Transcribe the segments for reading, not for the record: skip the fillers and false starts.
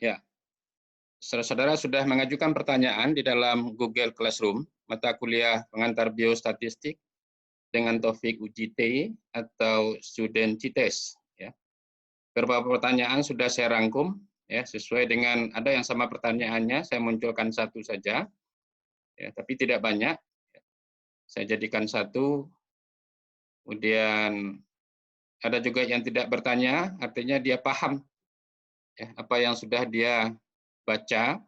Ya, saudara-saudara sudah mengajukan pertanyaan di dalam Google Classroom, mata kuliah pengantar biostatistik dengan topik UJT atau Student Cites. Ya. Beberapa pertanyaan sudah saya rangkum, ya, sesuai dengan ada yang sama pertanyaannya, saya munculkan satu saja, ya, tapi tidak banyak. Saya jadikan satu, kemudian ada juga yang tidak bertanya, artinya dia paham ya, apa yang sudah dia baca,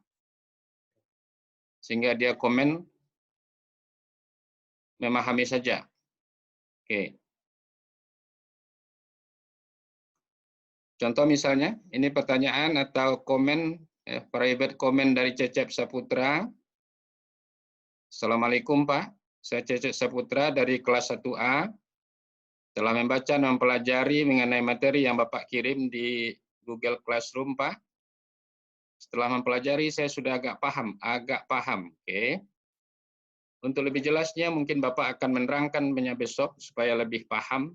sehingga dia komen memahami saja. Oke. Contoh misalnya, ini pertanyaan atau komen, private comment dari Cecep Saputra. Assalamualaikum Pak, saya Cecep Saputra dari kelas 1A. Telah membaca dan mempelajari mengenai materi yang Bapak kirim di Google Classroom Pak. Setelah mempelajari, saya sudah agak paham. Oke. Untuk lebih jelasnya, mungkin Bapak akan menerangkannya besok supaya lebih paham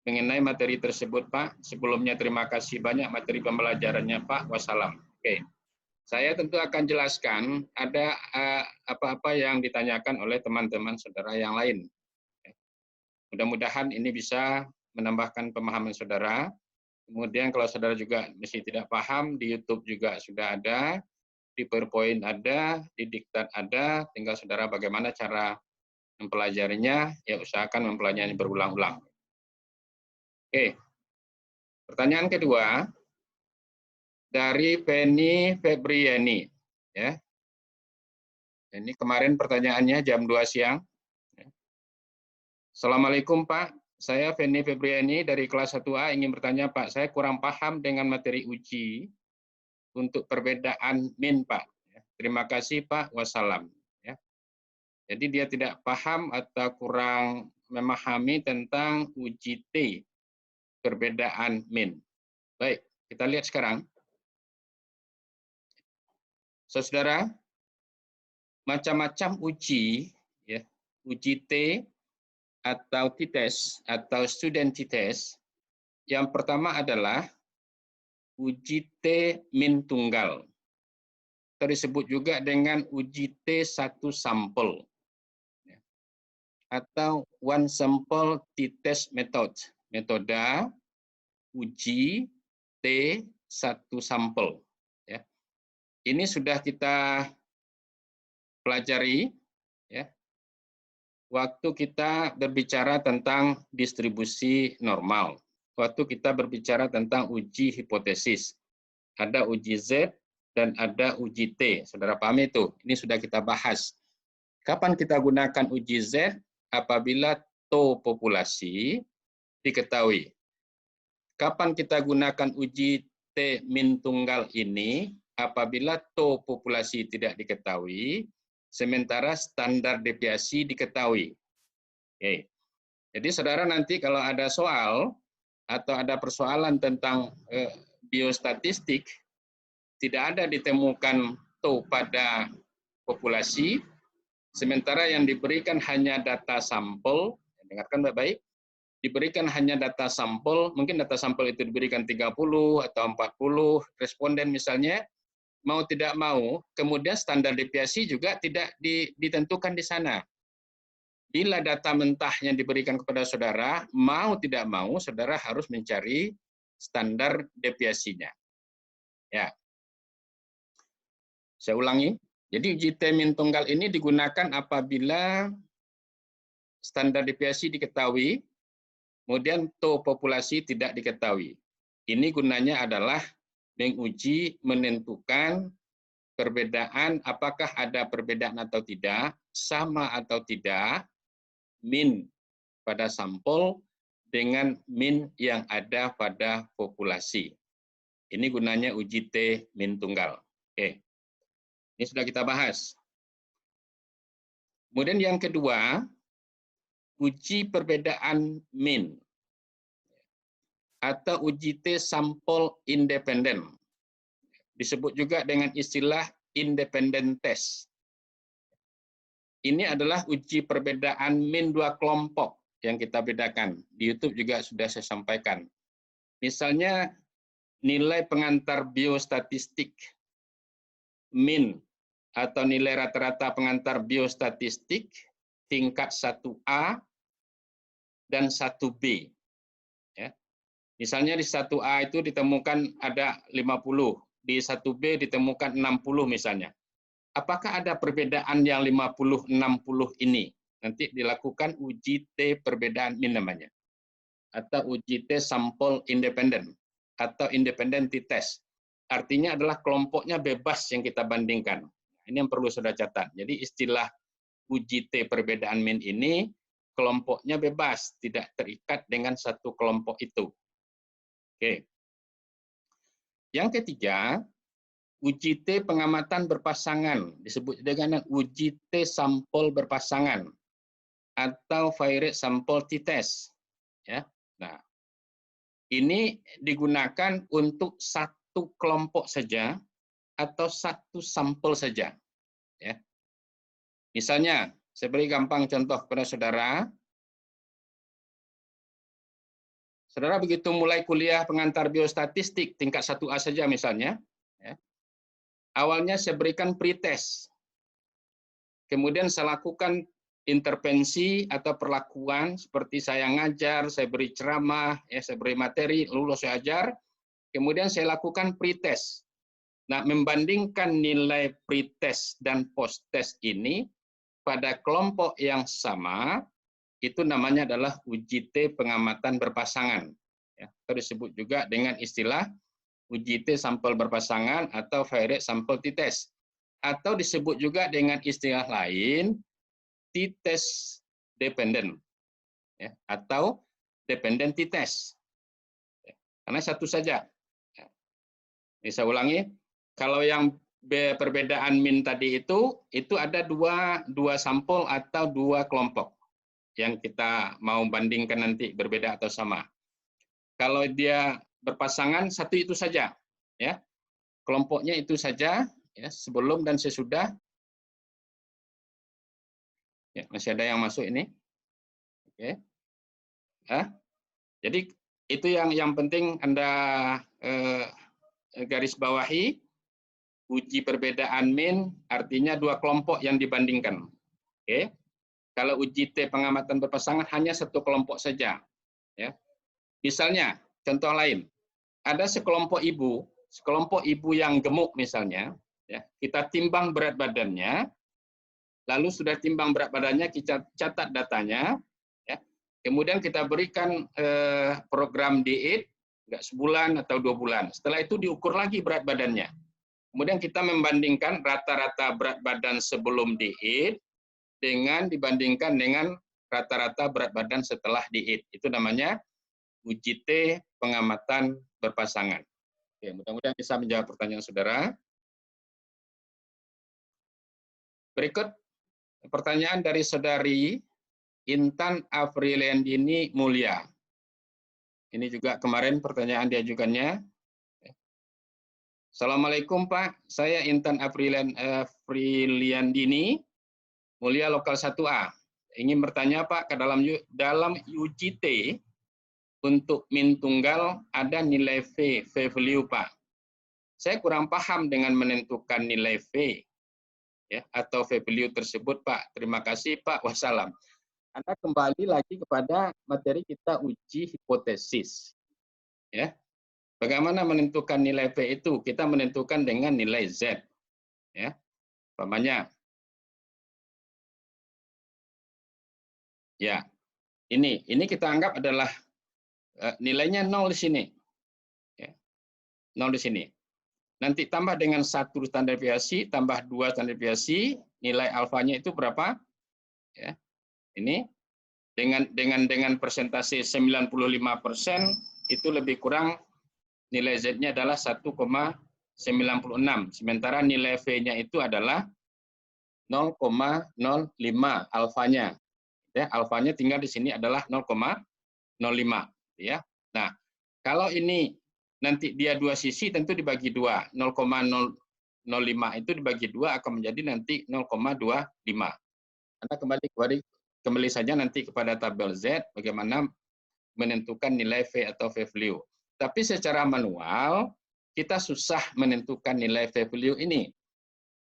mengenai materi tersebut, Pak. Sebelumnya terima kasih banyak materi pembelajarannya, Pak. Wassalam. Oke. Saya tentu akan jelaskan ada apa-apa yang ditanyakan oleh teman-teman saudara yang lain. Mudah-mudahan ini bisa menambahkan pemahaman saudara. Kemudian kalau saudara juga masih tidak paham, di YouTube juga sudah ada, di PowerPoint ada, di diktat ada, tinggal saudara bagaimana cara mempelajarinya, ya usahakan mempelajarinya berulang-ulang. Oke, pertanyaan kedua dari Penny Febriani. Ya. Ini kemarin pertanyaannya jam 2 siang. Assalamualaikum Pak, saya Penny Febriani dari kelas 1A ingin bertanya Pak, saya kurang paham dengan materi uji untuk perbedaan min Pak. Terima kasih Pak, wassalam. Ya. Jadi dia tidak paham atau kurang memahami tentang uji T, perbedaan min. Baik, kita lihat sekarang. Saudara, macam-macam uji, ya, uji T atau T-test atau student T-test. Yang pertama adalah uji T min tunggal. Atau disebut juga dengan uji T1 sampel. Atau one sample T-test method. Metode uji T1 sampel. Ya. Ini sudah kita pelajari ya, waktu kita berbicara tentang distribusi normal. Waktu kita berbicara tentang uji hipotesis. Ada uji Z dan ada uji T. Saudara paham itu? Ini sudah kita bahas. Kapan kita gunakan uji Z? Apabila to populasi diketahui. Kapan kita gunakan uji T min tunggal ini? Apabila to populasi tidak diketahui, sementara standar deviasi diketahui. Oke. Jadi saudara nanti kalau ada soal atau ada persoalan tentang biostatistik, tidak ada ditemukan to pada populasi, sementara yang diberikan hanya data sampel, dengarkan baik-baik, diberikan hanya data sampel, mungkin data sampel itu diberikan 30 atau 40 responden misalnya, mau tidak mau, kemudian standar deviasi juga tidak ditentukan di sana. Bila data mentah yang diberikan kepada saudara, mau tidak mau, saudara harus mencari standar deviasinya. Ya. Saya ulangi, jadi uji T min tunggal ini digunakan apabila standar deviasi diketahui, kemudian to populasi tidak diketahui. Ini gunanya adalah menguji, menentukan perbedaan, apakah ada perbedaan atau tidak, sama atau tidak, min pada sampel dengan min yang ada pada populasi. Ini gunanya uji T min tunggal. Oke. Ini sudah kita bahas. Kemudian yang kedua, uji perbedaan min atau uji T sampel independen. Disebut juga dengan istilah independent test. Ini adalah uji perbedaan min dua kelompok yang kita bedakan. Di YouTube juga sudah saya sampaikan. Misalnya nilai pengantar biostatistik min atau nilai rata-rata pengantar biostatistik tingkat 1A dan 1B. Ya. Misalnya di 1A itu ditemukan ada 50, di 1B ditemukan 60 misalnya. Apakah ada perbedaan yang 50-60 ini? Nanti dilakukan uji T perbedaan min namanya. Atau uji T sampel independen. Atau independent t-test. Artinya adalah kelompoknya bebas yang kita bandingkan. Ini yang perlu sudah catat. Jadi istilah uji T perbedaan min ini, kelompoknya bebas, tidak terikat dengan satu kelompok itu. Oke. Yang ketiga, uji T pengamatan berpasangan, disebut dengan uji T sampel berpasangan atau variate sample t-test. Ya. Nah, ini digunakan untuk satu kelompok saja atau satu sampel saja. Ya. Misalnya, saya beri gampang contoh kepada saudara. Saudara begitu mulai kuliah pengantar biostatistik tingkat 1A saja misalnya, ya, awalnya saya berikan pretest. Kemudian saya lakukan intervensi atau perlakuan seperti saya ngajar, saya beri ceramah, ya, saya beri materi, lalu saya ajar. Kemudian saya lakukan pretest. Nah, membandingkan nilai pretest dan posttest ini pada kelompok yang sama, itu namanya adalah uji T pengamatan berpasangan. Ya, atau disebut juga dengan istilah uji T sampel berpasangan atau variate sample t-test. Atau disebut juga dengan istilah lain t-test dependent, ya, atau dependent t-test. Ya, karena satu saja. Ya. Ini saya ulangi, kalau yang perbedaan min tadi itu ada dua sampel atau dua kelompok yang kita mau bandingkan nanti berbeda atau sama. Kalau dia berpasangan satu itu saja, ya, kelompoknya itu saja, ya, sebelum dan sesudah. Ya, masih ada yang masuk ini. Oke. Ya. Jadi itu yang penting Anda garis bawahi. Uji perbedaan min artinya dua kelompok yang dibandingkan. Oke. Kalau uji T pengamatan berpasangan hanya satu kelompok saja. Ya. Misalnya, contoh lain, ada sekelompok ibu yang gemuk misalnya, ya, kita timbang berat badannya, lalu sudah timbang berat badannya, kita catat datanya, ya, kemudian kita berikan program diet, nggak sebulan atau 2 bulan. Setelah itu diukur lagi berat badannya. Kemudian kita membandingkan rata-rata berat badan sebelum diet dibandingkan dengan rata-rata berat badan setelah diet. Itu namanya uji T pengamatan berpasangan. Oke, mudah-mudahan bisa menjawab pertanyaan saudara. Berikut pertanyaan dari saudari Intan Afriliandini Mulia. Ini juga kemarin pertanyaan diajukannya. Assalamualaikum Pak, saya Intan Afriliandini Mulia Lokal 1A. Ingin bertanya Pak, ke dalam uji T untuk min tunggal ada nilai V value Pak. Saya kurang paham dengan menentukan nilai V, ya, atau V value tersebut Pak. Terima kasih Pak, wassalam. Anda kembali lagi kepada materi kita uji hipotesis. Ya. Bagaimana menentukan nilai V itu? Kita menentukan dengan nilai Z. Ya. Umpamanya, ya, ini kita anggap adalah nilainya 0 di sini. Ya. 0 di sini. Nanti tambah dengan 1 standar deviasi, tambah 2 standar deviasi, nilai alfanya itu berapa? Ya. Ini dengan persentase 95% itu lebih kurang nilai Z-nya adalah 1,96. Sementara nilai V-nya itu adalah 0,05 alfanya. Ya, alfanya tinggal di sini adalah 0,05. Ya. Nah, kalau ini nanti dia dua sisi tentu dibagi 2. 0,005 itu dibagi 2 akan menjadi nanti 0,25. Anda kembali saja nanti kepada tabel Z bagaimana menentukan nilai V atau V value. Tapi secara manual kita susah menentukan nilai value ini.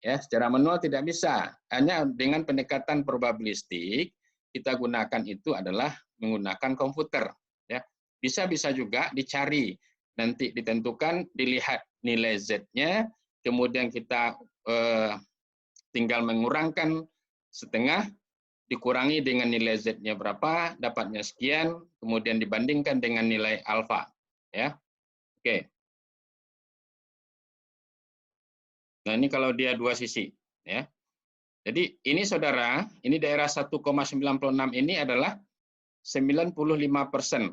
Ya, secara manual tidak bisa. Hanya dengan pendekatan probabilistik kita gunakan itu adalah menggunakan komputer. Ya, bisa juga dicari, nanti ditentukan, dilihat nilai Z-nya, kemudian kita tinggal mengurangkan setengah, dikurangi dengan nilai Z-nya berapa, dapatnya sekian, kemudian dibandingkan dengan nilai alfa. Ya, oke. Nah, ini kalau dia dua sisi. Ya. Jadi ini saudara, ini daerah 1,96 ini adalah 95%.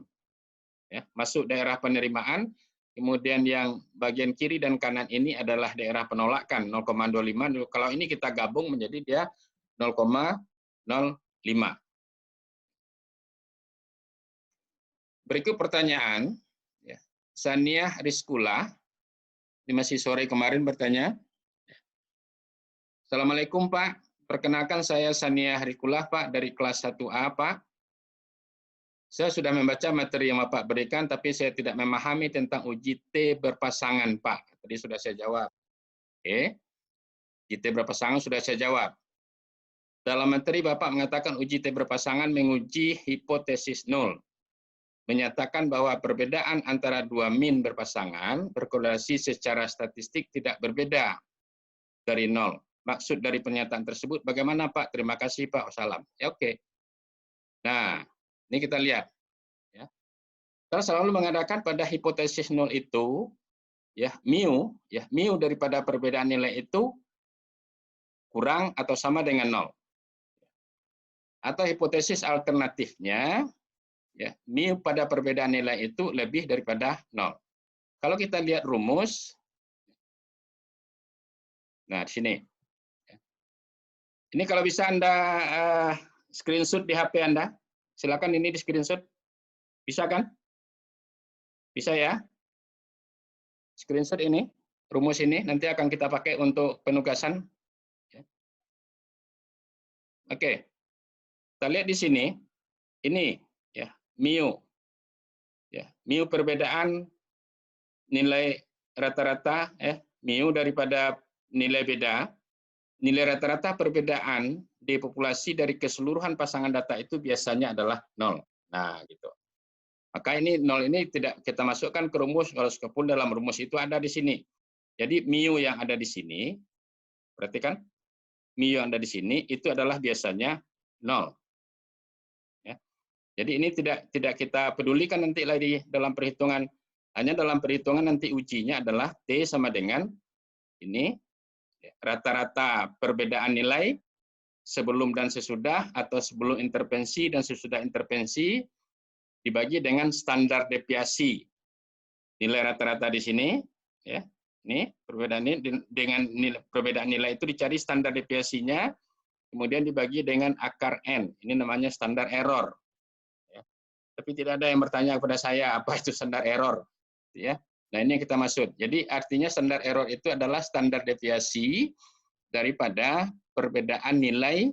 Ya, masuk daerah penerimaan, kemudian yang bagian kiri dan kanan ini adalah daerah penolakan 0,25. Kalau ini kita gabung menjadi dia 0,05. Berikut pertanyaan. Saniah Rizkula, ini masih sore kemarin bertanya. Assalamualaikum Pak, perkenalkan saya Saniah Rizkula Pak dari kelas 1A Pak. Saya sudah membaca materi yang Bapak berikan, tapi saya tidak memahami tentang uji T berpasangan Pak. Tadi sudah saya jawab. Oke, uji T berpasangan sudah saya jawab. Dalam materi Bapak mengatakan uji T berpasangan menguji hipotesis nol. Menyatakan bahwa perbedaan antara dua min berpasangan berkorelasi secara statistik tidak berbeda dari nol. Maksud dari pernyataan tersebut bagaimana Pak? Terima kasih Pak. Wassalam. Ya, oke. Nah, ini kita lihat. Ya. Kita selalu mengadakan pada hipotesis nol itu, ya mu daripada perbedaan nilai itu kurang atau sama dengan nol. Atau hipotesis alternatifnya, ya, mu pada perbedaan nilai itu lebih daripada 0. Kalau kita lihat rumus, nah di sini. Ini kalau bisa Anda screenshot di HP Anda, silakan ini di screenshot. Bisa kan? Bisa ya? Screenshot ini, rumus ini nanti akan kita pakai untuk penugasan. Oke, kita lihat di sini, ini ya mu. Ya, mu perbedaan nilai rata-rata mu daripada nilai beda, nilai rata-rata perbedaan di populasi dari keseluruhan pasangan data itu biasanya adalah 0. Nah, gitu. Maka ini 0 ini tidak kita masukkan ke rumus, kalau sekepun dalam rumus itu ada di sini. Jadi mu yang ada di sini, perhatikan, mu yang ada di sini itu adalah biasanya 0. Ya. Jadi ini tidak kita pedulikan nanti lagi dalam perhitungan. Hanya dalam perhitungan nanti ujinya adalah T sama dengan ini rata-rata perbedaan nilai sebelum dan sesudah atau sebelum intervensi dan sesudah intervensi dibagi dengan standar deviasi. Nilai rata-rata di sini, ya, ini perbedaan ini dengan nilai, perbedaan nilai itu dicari standar deviasinya, kemudian dibagi dengan akar n. Ini namanya standar error. Ya. Tapi tidak ada yang bertanya kepada saya apa itu standar error. Ya. Nah, ini yang kita maksud. Jadi artinya standar error itu adalah standar deviasi daripada perbedaan nilai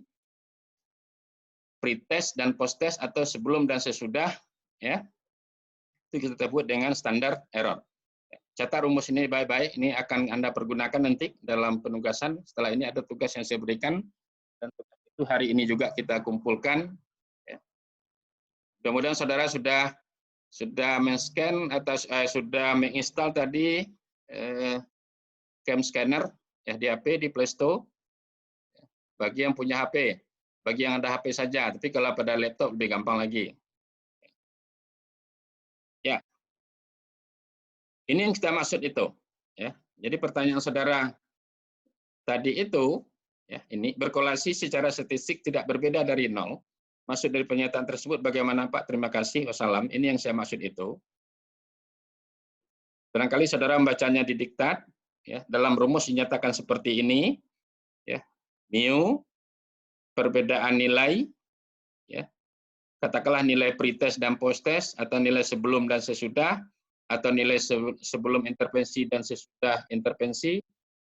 pretest dan posttest atau sebelum dan sesudah, ya. Itu kita sebut dengan standar error. Catat rumus ini baik-baik, ini akan Anda pergunakan nanti dalam penugasan. Setelah ini ada tugas yang saya berikan, dan tugas itu hari ini juga kita kumpulkan. Ya. Mudah-mudahan saudara sudah men-scan atau sudah menginstal tadi cam scanner ya di HP di Play Store. Bagi yang punya HP, bagi yang ada HP saja. Tapi kalau pada laptop lebih gampang lagi. Ya, ini yang kita maksud itu. Ya, jadi pertanyaan saudara tadi itu, ya, ini berkorelasi secara statistik tidak berbeda dari 0. Maksud dari pernyataan tersebut bagaimana Pak? Terima kasih. Wassalam. Ini yang saya maksud itu. Barangkali saudara membacanya di diktat, ya, dalam rumus dinyatakan seperti ini, ya, mu perbedaan nilai, ya, katakanlah nilai pretest dan posttest atau nilai sebelum dan sesudah atau nilai sebelum intervensi dan sesudah intervensi.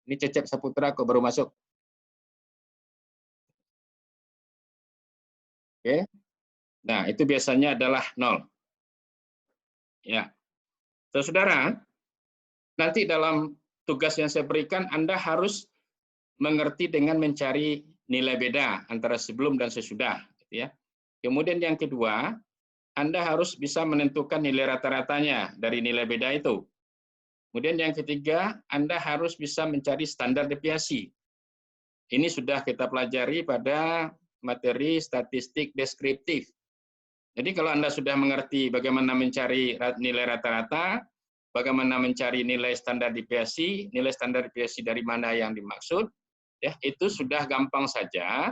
Ini Cecep Saputra kok baru masuk. Oke. Nah, itu biasanya adalah 0. Ya. Saudara, nanti dalam tugas yang saya berikan, Anda harus mengerti dengan mencari nilai beda antara sebelum dan sesudah. Ya. Kemudian yang kedua, Anda harus bisa menentukan nilai rata-ratanya dari nilai beda itu. Kemudian yang ketiga, Anda harus bisa mencari standar deviasi. Ini sudah kita pelajari pada materi statistik deskriptif. Jadi kalau Anda sudah mengerti bagaimana mencari nilai rata-rata, bagaimana mencari nilai standar deviasi dari mana yang dimaksud, ya itu sudah gampang saja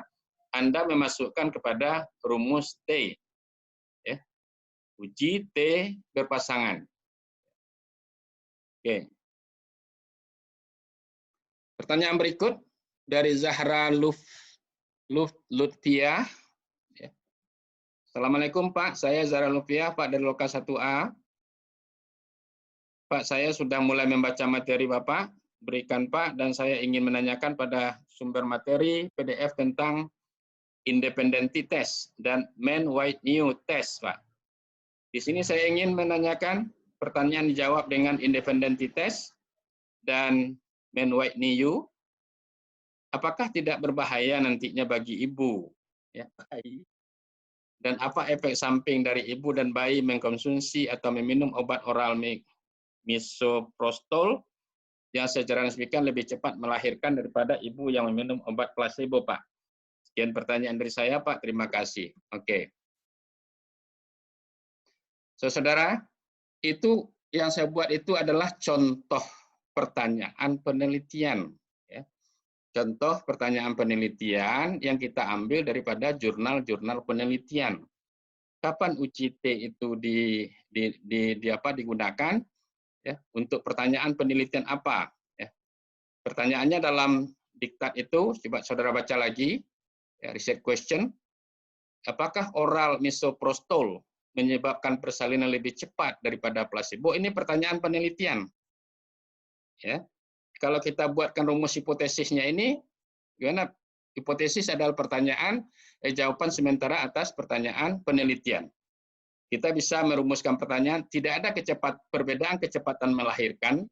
Anda memasukkan kepada rumus T, ya, uji T berpasangan. Oke. Pertanyaan berikut dari Zahra Lutfiah. Assalamualaikum Pak, saya Zahra Lutfiah, Pak dari Loka 1A. Pak, saya sudah mulai membaca materi Bapak, berikan Pak, dan saya ingin menanyakan pada sumber materi PDF tentang independent test dan main white new test, Pak. Di sini saya ingin menanyakan pertanyaan dijawab dengan independent test dan main white new. Apakah tidak berbahaya nantinya bagi ibu, ya, bayi? Dan apa efek samping dari ibu dan bayi mengkonsumsi atau meminum obat oral misoprostol yang secara signifikan lebih cepat melahirkan daripada ibu yang meminum obat placebo, Pak? Sekian pertanyaan dari saya, Pak. Terima kasih. Oke. Saudara, itu yang saya buat itu adalah contoh pertanyaan penelitian. Ya. Contoh pertanyaan penelitian yang kita ambil daripada jurnal-jurnal penelitian. Kapan uji T itu digunakan? Ya, untuk pertanyaan penelitian apa? Ya. Pertanyaannya dalam diktat itu, coba saudara baca lagi, ya, research question. Apakah oral misoprostol menyebabkan persalinan lebih cepat daripada placebo? Ini pertanyaan penelitian. Ya. Kalau kita buatkan rumus hipotesisnya ini, gimana? Hipotesis adalah pertanyaan, jawaban sementara atas pertanyaan penelitian. Kita bisa merumuskan pertanyaan, tidak ada perbedaan kecepatan melahirkan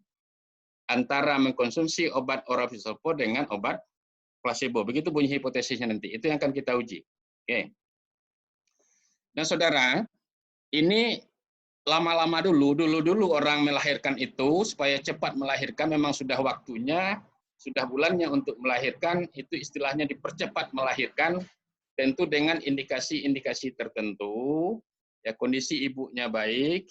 antara mengkonsumsi obat oral misoprostol dengan obat placebo. Begitu bunyi hipotesisnya nanti. Itu yang akan kita uji. Oke. Nah, saudara, ini lama-lama dulu orang melahirkan itu supaya cepat melahirkan memang sudah waktunya, sudah bulannya untuk melahirkan, itu istilahnya dipercepat melahirkan, tentu dengan indikasi-indikasi tertentu, ya kondisi ibunya baik,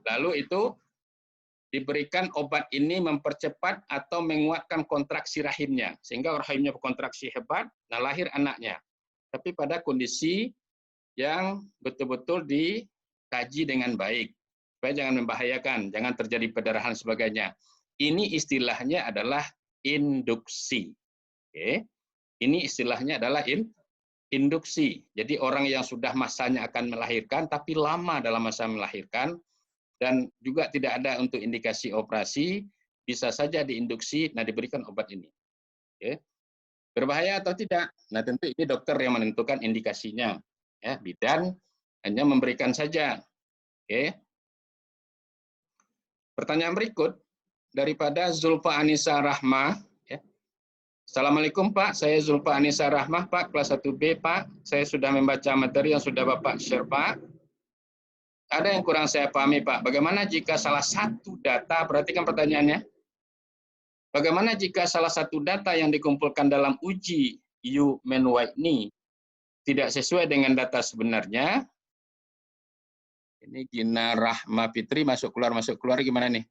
lalu itu diberikan obat ini mempercepat atau menguatkan kontraksi rahimnya, sehingga rahimnya berkontraksi hebat, nah lahir anaknya. Tapi pada kondisi yang betul-betul dikaji dengan baik, supaya jangan membahayakan, jangan terjadi perdarahan sebagainya. Ini istilahnya adalah induksi. Oke. Ini istilahnya adalah induksi. Jadi orang yang sudah masanya akan melahirkan, tapi lama dalam masa melahirkan, dan juga tidak ada untuk indikasi operasi, bisa saja diinduksi, nah diberikan obat ini. Oke. Berbahaya atau tidak? Nah tentu ini dokter yang menentukan indikasinya. Ya, bidan hanya memberikan saja. Oke. Pertanyaan berikut daripada Zulfa Anissa Rahmah. Ya. Assalamualaikum Pak, saya Zulfa Anissa Rahmah, Pak, kelas 1B, Pak. Saya sudah membaca materi yang sudah Bapak share, Pak. Ada yang kurang saya pahami, Pak. Bagaimana jika salah satu data, perhatikan pertanyaannya, bagaimana jika salah satu data yang dikumpulkan dalam uji Yu-Men-Whitney tidak sesuai dengan data sebenarnya? Ini Gina Rahma Fitri masuk keluar gimana nih?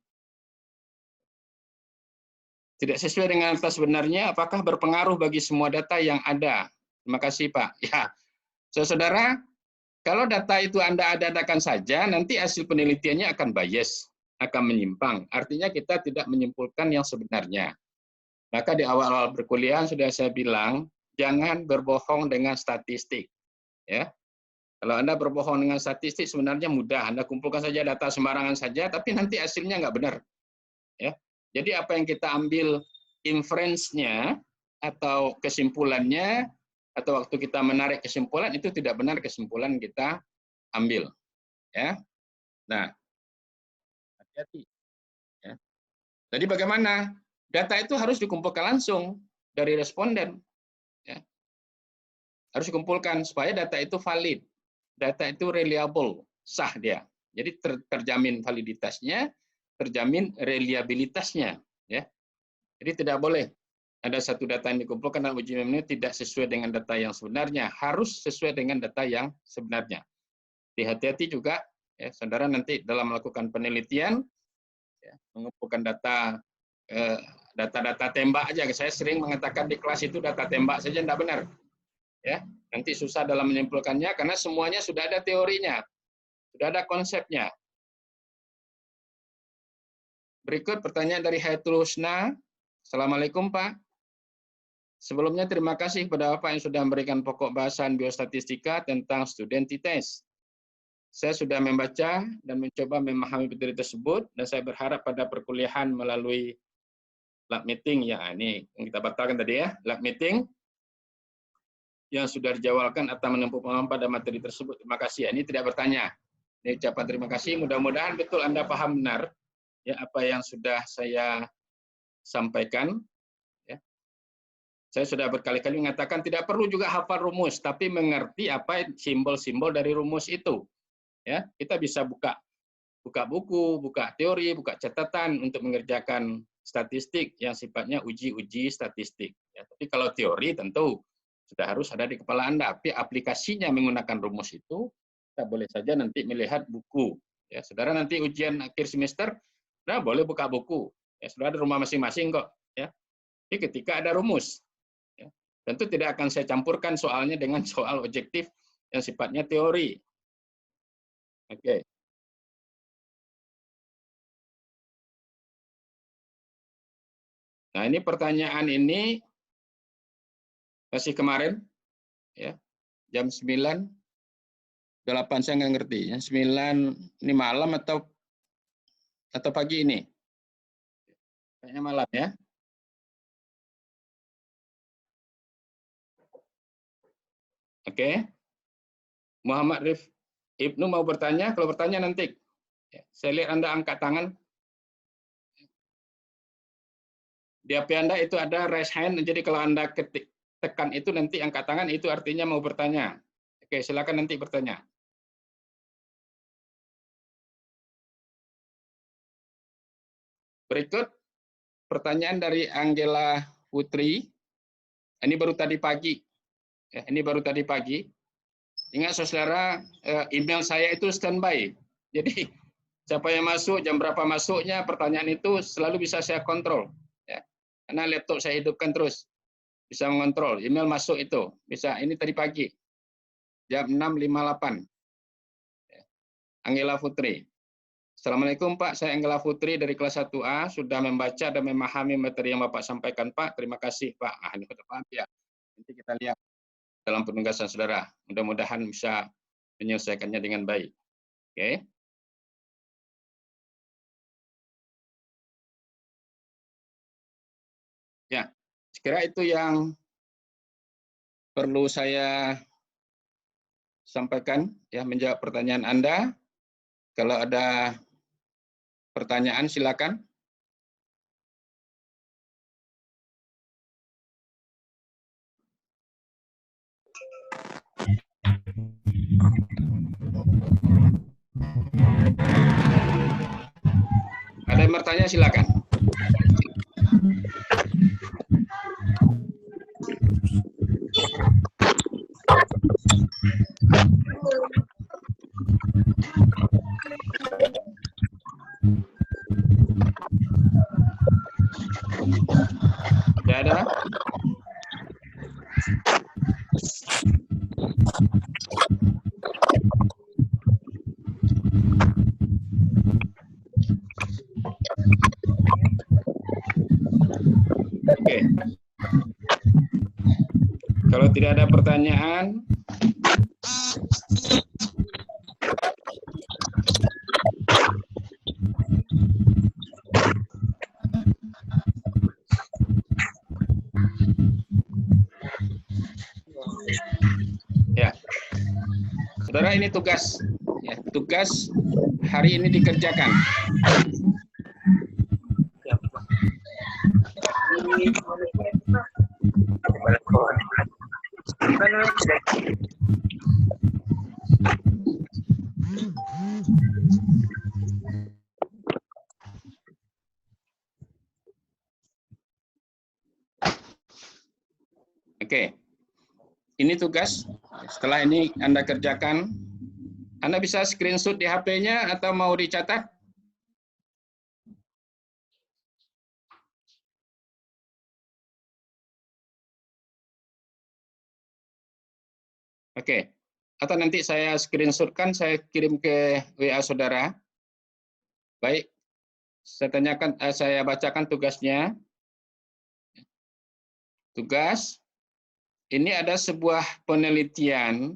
Tidak sesuai dengan data sebenarnya, apakah berpengaruh bagi semua data yang ada? Terima kasih, Pak. Ya, saudara, kalau data itu Anda adakan saja, nanti hasil penelitiannya akan bias, akan menyimpang. Artinya kita tidak menyimpulkan yang sebenarnya. Maka di awal-awal perkuliahan sudah saya bilang, jangan berbohong dengan statistik. Ya. Kalau Anda berbohong dengan statistik sebenarnya mudah. Anda kumpulkan saja data sembarangan saja, tapi nanti hasilnya nggak benar. Ya. Jadi apa yang kita ambil inference-nya atau kesimpulannya, atau waktu kita menarik kesimpulan, itu tidak benar kesimpulan kita ambil. Ya. Nah, hati-hati. Ya. Jadi bagaimana? Data itu harus dikumpulkan langsung dari responden. Ya. Harus dikumpulkan supaya data itu valid. Data itu reliable, sah dia. Jadi terjamin validitasnya, terjamin reliabilitasnya. Ya. Jadi tidak boleh ada satu data yang dikumpulkan dalam uji memilih tidak sesuai dengan data yang sebenarnya, harus sesuai dengan data yang sebenarnya. Hati-hati juga, ya, saudara nanti dalam melakukan penelitian, ya, mengumpulkan data-data tembak aja. Saya sering mengatakan di kelas itu data tembak saja tidak benar. Ya, nanti susah dalam menyimpulkannya karena semuanya sudah ada teorinya, sudah ada konsepnya. Berikut pertanyaan dari Hayatul Husna. Assalamualaikum Pak. Sebelumnya terima kasih kepada Bapak yang sudah memberikan pokok bahasan biostatistika tentang studentitas. Saya sudah membaca dan mencoba memahami materi tersebut dan saya berharap pada perkuliahan melalui lab meeting, ya ini yang kita batalkan tadi ya, lab meeting yang sudah dijadwalkan atau menempuh pemahaman pada materi tersebut. Terima kasih. Ini tidak bertanya. Ini ucapan terima kasih. Mudah-mudahan betul Anda paham benar ya apa yang sudah saya sampaikan. Ya. Saya sudah berkali-kali mengatakan tidak perlu juga hafal rumus, tapi mengerti apa simbol-simbol dari rumus itu. Ya, kita bisa buka buku, buka teori, buka catatan untuk mengerjakan statistik yang sifatnya uji statistik. Ya, tapi kalau teori tentu sudah harus ada di kepala Anda. Tapi aplikasinya menggunakan rumus itu, kita boleh saja nanti melihat buku. Ya, saudara nanti ujian akhir semester, nah boleh buka buku. Ya, sudah ada rumah masing-masing kok. Ya, jadi ketika ada rumus, ya, tentu tidak akan saya campurkan soalnya dengan soal objektif yang sifatnya teori. Oke. Nah, ini pertanyaan ini masih kemarin, ya, jam 9, 8 saya nggak ngerti. Jam 9 ini malam atau pagi ini? Kayaknya malam ya. Oke. Muhammad Rif Ibnu mau bertanya? Kalau bertanya nanti. Saya lihat Anda angkat tangan. Di HP Anda itu ada raise hand, jadi kalau Anda tekan itu nanti angkat tangan, itu artinya mau bertanya. Oke, silakan nanti bertanya. Berikut pertanyaan dari Angela Putri. Ini baru tadi pagi. Ya, ini baru tadi pagi. Ingat saudara, email saya itu standby. Jadi siapa yang masuk, jam berapa masuknya, pertanyaan itu selalu bisa saya kontrol. Ya. Karena laptop saya hidupkan terus. Bisa mengontrol. Email masuk itu. Bisa. Ini tadi pagi. Jam 6.58. Ya. Angela Putri. Assalamualaikum Pak, saya Angela Putri dari kelas 1A. Sudah membaca dan memahami materi yang Bapak sampaikan Pak. Terima kasih Pak. Ah, ini sudah paham ya. Nanti kita lihat dalam penugasan saudara. Mudah-mudahan bisa menyelesaikannya dengan baik. Oke. Ya, sekira itu yang perlu saya sampaikan ya, menjawab pertanyaan Anda. Kalau ada pertanyaan silakan. Ada yang bertanya silakan. Tidak ada? Oke. Kalau tidak ada pertanyaan, ya, saudara ini tugas. Ya. tugas hari ini dikerjakan. Oke, ini tugas. Setelah ini Anda kerjakan, Anda bisa screenshot di HP-nya atau mau dicatat? Oke, atau nanti saya screenshotkan, saya kirim ke WA saudara. Baik, saya bacakan tugasnya. Tugas, ini ada sebuah penelitian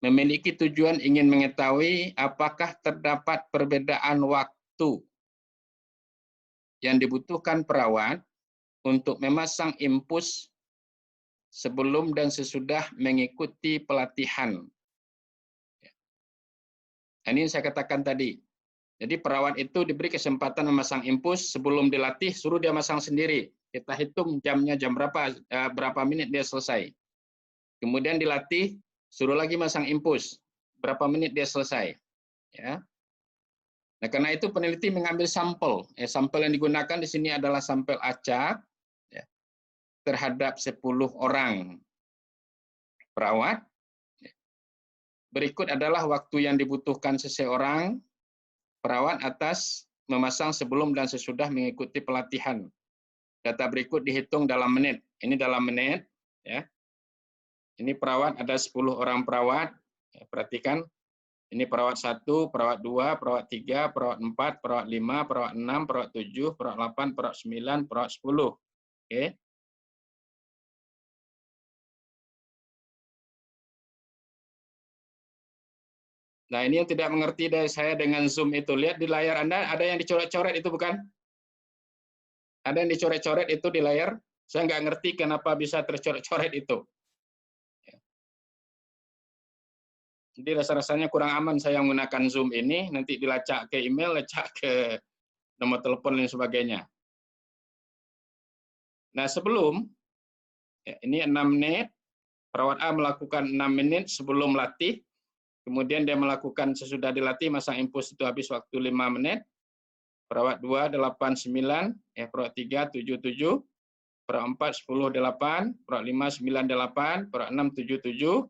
memiliki tujuan ingin mengetahui apakah terdapat perbedaan waktu yang dibutuhkan perawat untuk memasang infus sebelum dan sesudah mengikuti pelatihan. Ini yang saya katakan tadi. Jadi perawat itu diberi kesempatan memasang infus sebelum dilatih, suruh dia masang sendiri. Kita hitung jamnya jam berapa menit dia selesai. Kemudian dilatih, suruh lagi masang infus, berapa menit dia selesai. Ya. Nah, karena itu peneliti mengambil sampel. Sampel yang digunakan di sini adalah sampel acak ya, terhadap 10 orang perawat. Berikut adalah waktu yang dibutuhkan seseorang perawat atas memasang sebelum dan sesudah mengikuti pelatihan. Data berikut dihitung dalam menit. Ini dalam menit. Ya. Ini perawat, ada 10 orang perawat. Ya, perhatikan, ini perawat 1, perawat 2, perawat 3, perawat 4, perawat 5, perawat 6, perawat 7, perawat 8, perawat 9, perawat 10. Oke. Nah, ini yang tidak mengerti dari saya dengan Zoom itu. Lihat di layar Anda, ada yang dicoret-coret itu bukan? Ada yang dicoret-coret itu di layar. Saya nggak ngerti kenapa bisa tercoret-coret itu. Jadi rasa-rasanya kurang aman saya menggunakan Zoom ini, nanti dilacak ke email, lacak ke nomor telepon dan sebagainya. Nah, sebelum, ya, ini 6 menit, perawat A melakukan 6 menit sebelum latih, kemudian dia melakukan sesudah dilatih, masang infus itu habis waktu 5 menit, perawat 2, 8, 9, ya, perawat 3, 7, 7, perawat 4, 10, 8, perawat 5, 9, 8, perawat 6, 7, 7,